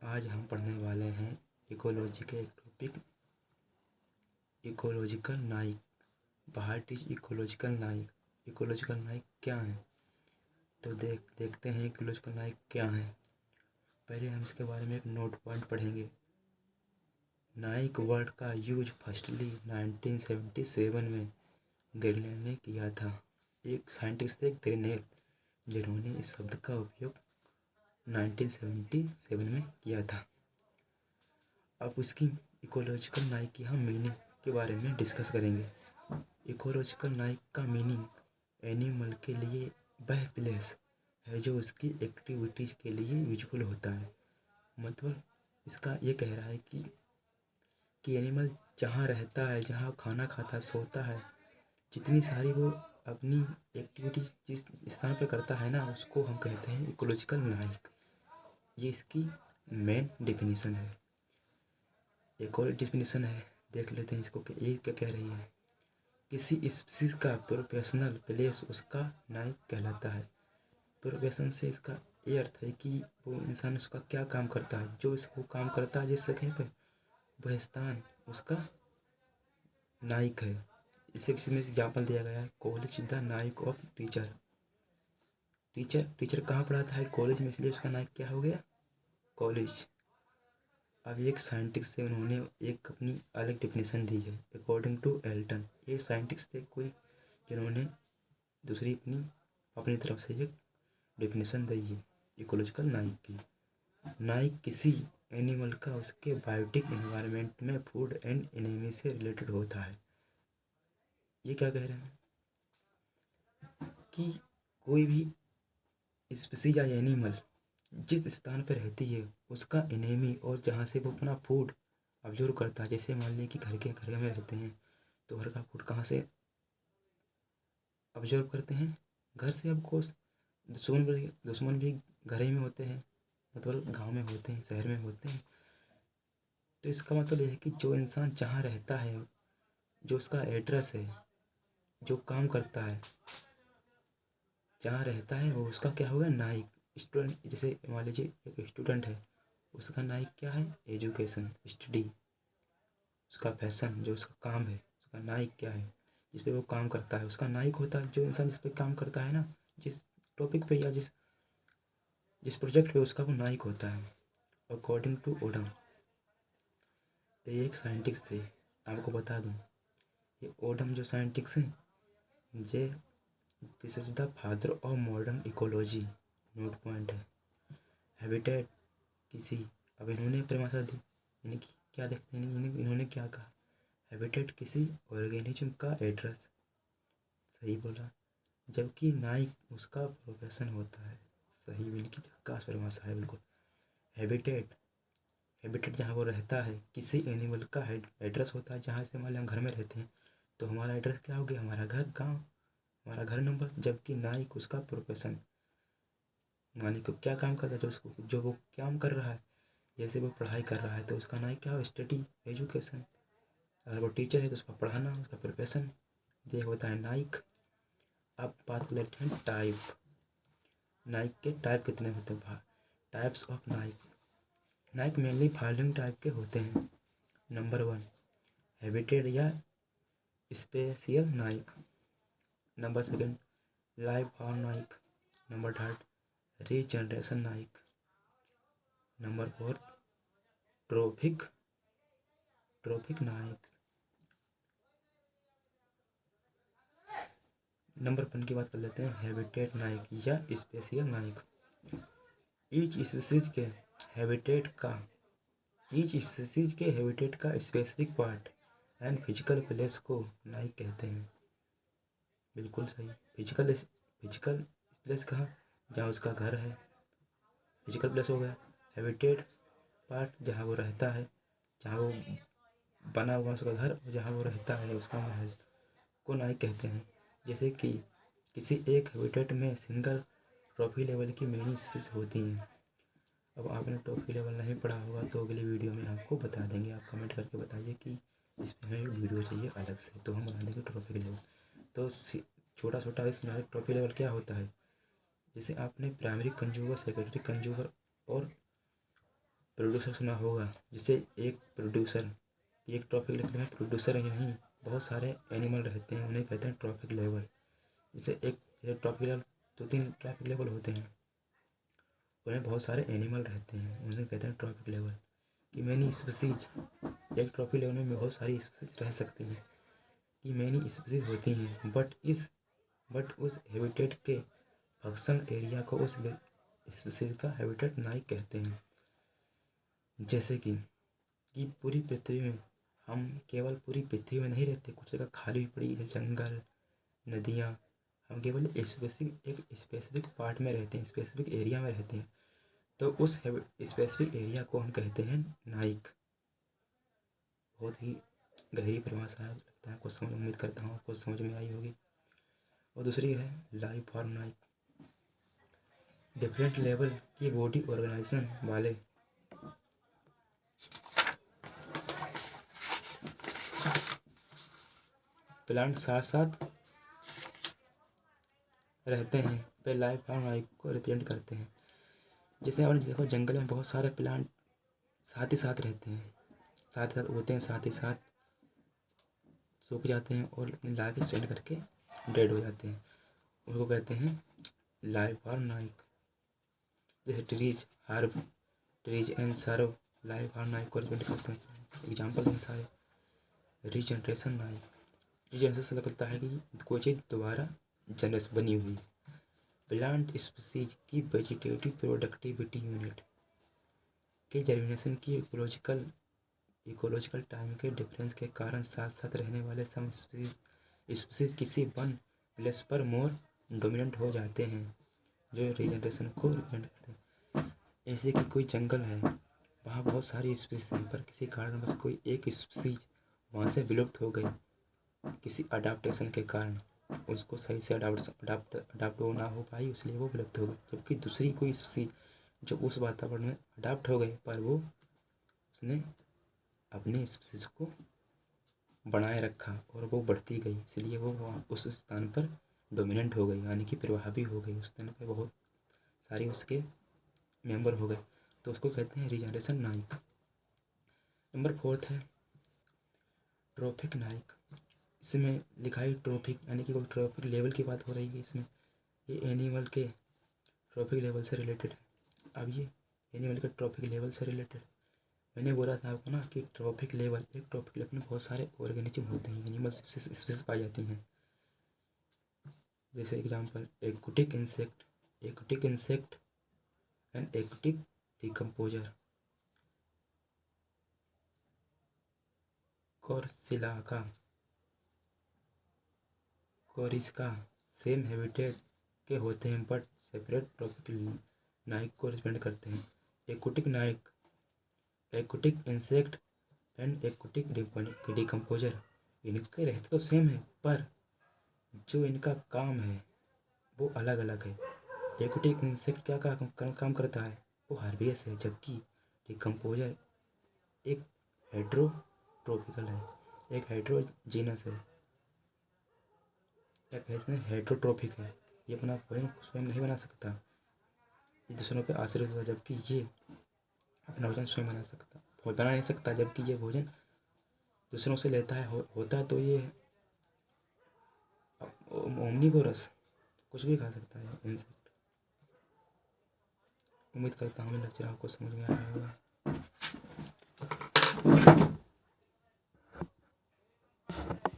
आज हम पढ़ने वाले हैं इकोलॉजी के एक topic, ecological Naik. What is ecological Naik? Ecological Naik क्या है? तो देखते हैं इकोलॉजिकल नाइक क्या है। पहले हम इसके बारे में एक नोट पॉइंट पढ़ेंगे। नाइक वर्ड का यूज फर्स्टली 1977 में ग्रेनेल ने किया था। एक साइंटिस्ट थे ग्रेनेल, जिन्होंने इस शब्द का उपयोग 1977 में किया था। अब उसकी इकोलॉजिकल नाइक की हम मीनिंग के बारे में डिस्कस करेंगे। इकोलॉजिकल नाइक का मीनिंग एनिमल के लिए वह प्लेस है जो उसकी एक्टिविटीज़ के लिए यूजफुल होता है। मतलब इसका ये कह रहा है कि एनिमल जहाँ रहता है, जहाँ खाना खाता है, सोता है, जितनी सारी वो अपनी एक्टिविटीज जिस स्थान पे करता है ना, उसको हम कहते हैं इकोलॉजिकल नाइक। ये इसकी मेन डेफिनेशन है। एक और डेफिनेशन है, देख लेते हैं इसको कि ये क्या कह रही है। किसी स्पीशीज का प्रोफेशनल प्लेस उसका नाइक कहलाता है। प्रोफेशन से इसका ये अर्थ है कि वो इंसान उसका क्या काम करता है, जो इसको काम करता है जिस जगह पर, वह स्थान उसका नाइक है। इसे किसी में एग्जाम्पल दिया गया है, college the Naik of teacher. Teacher कहाँ पढ़ाता है? कॉलेज में, इसलिए उसका नाइक क्या हो गया? कॉलेज। अब एक साइंटिस्ट से उन्होंने एक अपनी अलग डेफिनेशन दी है, अकॉर्डिंग टू एल्टन। ये साइंटिस्ट थे कोई, जिन्होंने दूसरी अपनी तरफ से एक डेफिनेशन दी है इकोलॉजिकल नाइक की। नाइक किसी एनिमल का उसके बायोटिक एनवायरनमेंट में फूड एंड एनिमी से रिलेटेड होता है। ये क्या कह रहे हैं कि कोई भी स्पीसीज या एनिमल जिस स्थान पर रहती है, उसका एनिमी और जहाँ से वो अपना फूड ऑब्जर्व करता है। जैसे मान लीजिए कि घर में रहते हैं, तो घर का फूड कहाँ से ऑब्जर्व करते हैं? घर से। ऑफ कोर्स दुश्मन भी घर ही में होते हैं, मतलब गांव में होते हैं, शहर में होते हैं। तो इसका मतलब यह है कि जो इंसान जहाँ रहता है, जो उसका एड्रेस है, जो काम करता है, जहाँ रहता है, वो उसका क्या होगा? नाइक। स्टूडेंट, जैसे मान लीजिए एक स्टूडेंट है, उसका नाइक क्या है? Education, study. उसका पैशन, जो उसका काम है, उसका नाइक क्या है? जिस पे वो काम करता है, उसका नाइक होता है। जो इंसान जिस पे काम करता है ना, जिस टॉपिक पे या जिस प्रोजेक्ट पे, उसका वो नाइक होता है। अकॉर्डिंग टू ओडम, ये एक साइंटिस्ट थे, आपको बता दूं। ये ओडम जो साइंटिस्ट हैं, ये this is the father of modern ecology. Note point है हैबिटेट किसी। अब इन्होंने परिभाषा दी, इनकी क्या देखते हैं, इन्होंने क्या कहा? हैबिटेट किसी ऑर्गेनिज्म का एड्रेस। सही बोला। जबकि नाइक उसका प्रोफेशन होता है। सही, इनकी झक्कास परिभाषा है बिल्कुल। हैबिटेट, हैबिटेट जहाँ वो रहता है, किसी एनिमल का एड्रेस होता है। जहाँ से मान लिया हम घर में रहते हैं, तो हमारा एड्रेस क्या हो गया? हमारा घर, गाँव, हमारा घर नंबर। जबकि नाइक उसका प्रोफेशन, मालिक को क्या काम करता है, जो वो काम कर रहा है। जैसे वो पढ़ाई कर रहा है, तो उसका नाइक क्या हो? Study, education. अगर वो टीचर है तो उसका पढ़ाना, उसका प्रोफेशन, ये होता है नाइक। अब बात कर लेते हैं टाइप। नाइक के टाइप कितने होते हैं? Types of niche. Niche mainly following type के होते हैं। नंबर 1, हैबिटेट या spatial niche. Number 2, life form niche. Number 3, regeneration niche. Number 4, trophic niche. Number 1 की बात कर लेते हैं, हैबिटेट नाइक या स्पेशियल नाइक। ईच स्पीसीज के हैबिटेट का specific part and physical place को नाइक कहते हैं। बिल्कुल सही। फिजिकल प्लेस कहाँ? जहाँ उसका घर है, फिजिकल प्लेस हो गया। हैबिटेट पार्ट, जहाँ वो रहता है, जहाँ वो बना हुआ उसका घर, जहाँ वो रहता है, उसका महल, को नाइक कहते हैं। जैसे कि किसी एक हैबिटेट में सिंगल ट्रॉफी लेवल की मेनी स्पीशीज होती हैं। अब आपने ट्रॉफी लेवल नहीं पढ़ा होगा तो अगली वीडियो में आपको बता देंगे। आप कमेंट करके बताइए कि इस पर हमें वीडियो चाहिए अलग से, तो हम बना देंगे ट्रॉफी लेवल। तो छोटा छोटा इसमें ट्रॉफी लेवल क्या होता है? जैसे आपने प्राइमरी कंज्यूमर, सेकेंडरी कंज्यूमर और प्रोड्यूसर सुना होगा, जिसे एक प्रोड्यूसर, एक ट्रॉफिक लेवल में प्रोड्यूसर ही नहीं, बहुत सारे एनिमल रहते हैं, उन्हें कहते हैं ट्रॉफिक लेवल। जैसे एक ट्रॉफिक लेवल, 2-3 ट्रॉफिक लेवल होते हैं, उन्हें बहुत सारे एनिमल रहते हैं, उन्हें कहते हैं ट्रॉफिक लेवल। कि मैनी स्पीसीज, एक ट्रॉफिक लेवल में बहुत सारी स्पीसीज रह सकती हैं, कि मैनी स्पीसीज होती हैं, बट उस हैबिटेट के फंक्शनल एरिया को उस स्पीसीज का हैबिटेट नहीं कहते हैं। जैसे कि पूरी पृथ्वी में, हम केवल पूरी पृथ्वी में नहीं रहते, कुछ जगह खाली पड़ी है, जंगल, नदियाँ, हम केवल एक स्पेसिफिक पार्ट में रहते हैं, स्पेसिफिक एरिया में रहते हैं, तो उस स्पेसिफिक एरिया को हम कहते हैं नाइक। बहुत ही गहरी परिभाषा है, लगता है कुछ समझ, उम्मीद करता हूँ कुछ समझ में आई होगी। और दूसरी है life form Naik, different level की बॉडी ऑर्गेनाइजेशन वाले प्लांट साथ साथ रहते हैं, पे लाइफ फॉर्म नाइक को रिप्रेजेंट करते हैं। जैसे आपने देखो, जंगल में बहुत सारे प्लांट साथ ही साथ रहते हैं, साथ ही साथ होते हैं, साथ ही साथ सूख जाते हैं और अपनी लाइफ स्पेंड करके डेड हो जाते हैं, उनको कहते हैं लाइफ फॉर्म नाइक। जैसे ट्रीज एंड सर्व लाइफ फॉर्म नाइक को रिप्रेजेंट करते हैं। एग्जाम्पल हैं सारे। रीजनरेशन नाइक, रीजनरेशन से लगता है कि कोई चीज़ दोबारा जनरेस बनी हुई। प्लांट स्पीसीज की वेजिटेटिव प्रोडक्टिविटी यूनिट के जर्मिनेशन की इकोलॉजिकल टाइम के डिफरेंस के कारण साथ साथ रहने वाले सम स्पीसीज किसी वन प्लेस पर मोर डोमिनेंट हो जाते हैं, जो रीजनरेशन को रिप्रेजेंट करते हैं। ऐसे कि कोई जंगल है, वहाँ बहुत सारी स्पीसीज हैं, पर किसी कारण बस कोई एक स्पीसीज वहाँ से विलुप्त हो गई, किसी अडाप्टेशन के कारण उसको सही से अडाप्ट ना हो पाई, इसलिए वो विलुप्त हो गई। जबकि दूसरी कोई स्पीसीज जो उस वातावरण में अडाप्ट हो गई, पर वो उसने अपने स्पीसीज को बनाए रखा और वो बढ़ती गई, इसलिए वो वहाँ उस स्थान पर डोमिनेंट हो गई, यानी कि प्रभावी हो गई, उस स्थान पर बहुत सारी उसके मेंबर हो गए, तो उसको कहते हैं रीजनरेशन नाइक। नंबर 4 है ट्रॉफिक नाइक। इसमें लिखा है ट्रॉफिक, यानी कि कोई ट्रॉफिक लेवल की बात हो रही है इसमें, ये एनिमल के ट्रॉफिक लेवल से रिलेटेड है। अब ये एनिमल के ट्रॉफिक लेवल से रिलेटेड, मैंने बोला था आपको ना कि ट्रॉफिक लेवल, एक ट्रॉफिक लेवल में बहुत सारे ऑर्गेनिज्म होते हैं, एनिमल स्पीसीज पाई जाती हैं। जैसे example aquatic insect and aquatic decomposer. कोरिस्का सेम हैबिटेट के होते हैं, बट सेपरेट ट्रॉफिक नाइक को रिप्रेजेंट करते हैं। Aquatic insect and aquatic decomposer, इनके रहते तो सेम है, पर जो इनका काम है वो अलग अलग है। एक्वाटिक इंसेक्ट क्या काम करता है, वो हार्बियस है, जबकि डिकम्पोजर एक हेट्रोट्रोपिकल है, एक हेट्रोजीनस है, एक हेट्रोट्रोफिक है। ये अपना भोजन स्वयं नहीं बना सकता, ये दूसरों पर आश्रित होता, जबकि ये अपना भोजन स्वयं बना नहीं सकता, जबकि ये भोजन दूसरों से लेता है। होता है तो ये ओमनीवोरस, कुछ भी खा सकता है इंसेक्ट। उम्मीद करता हूँ लेक्चर आपको समझ में आया होगा।